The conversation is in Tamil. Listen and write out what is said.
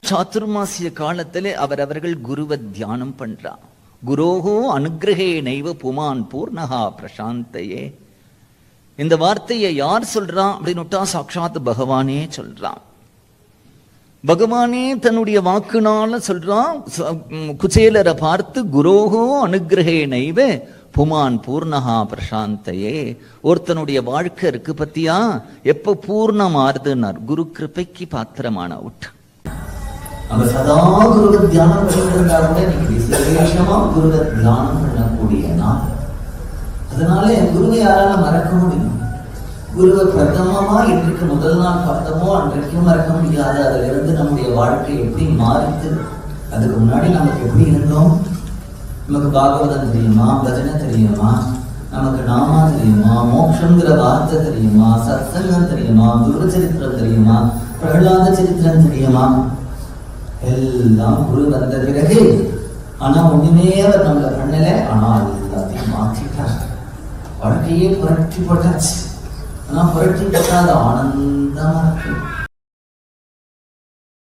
சாதுர்மாசிய காலத்திலே அவரவர்கள் குருவை தியானம் பண்றா. குரோஹோ அனுகிரகே நைவ புமான் பூர்ணஹா பிரசாந்தையே. இந்த வார்த்தையை யார் சொல்றான் அப்படின்னுட்டா சாட்சாத் பகவானே சொல்றான். பகவானே தன்னுடைய வாக்குனால சொல்றான். குச்சேலரை பார்த்து குரோஹோ அனுகிரகே நைவ புமான் பூர்ணஹா பிரசாந்தையே. ஒருத்தனுடைய வாழ்க்கை இருக்கு பத்தியா, எப்ப பூர்ணமாறுதுன்னார் குரு கிருபைக்கு பாத்திரமான விட்டு. நம்ம சதா குருவை தியானம் பண்ணிட்டு இருந்தா கூட இன்னைக்கு விசேஷமா குருவை தியானம் பண்ணக்கூடிய நாள். அதனால என் குருவை யாரால மறக்க முடியும்? குருவை பிரதமமா இன்றைக்கு முதல் நாள் பார்த்தோமோ அன்றைக்கும் மறக்க முடியாது. அதுல இருந்து நம்முடைய வாழ்க்கை எப்படி மாறித்து, அதுக்கு முன்னாடி நமக்கு எப்படி இருந்தோம்? நமக்கு பாகவதம் தெரியுமா, பஜனை தெரியுமா, நமக்கு நாமா தெரியுமா, மோட்சங்கிற வார்த்தை தெரியுமா, சத்சங்கம் தெரியுமா, குரு சரித்திரம் தெரியுமா, பிரகலாத சரித்திரம் தெரியுமா? எல்லாம் குரு வந்த பிறகு. ஆனா ஒண்ணுமே அவர் நம்மள பண்ணல. ஆனா எல்லாத்தையும் மாற்றிட்டார். வாழ்க்கையே புரட்டி போட்டாச்சு. ஆனா புரட்டி போட்டா அது ஆனந்தமா இருக்கு.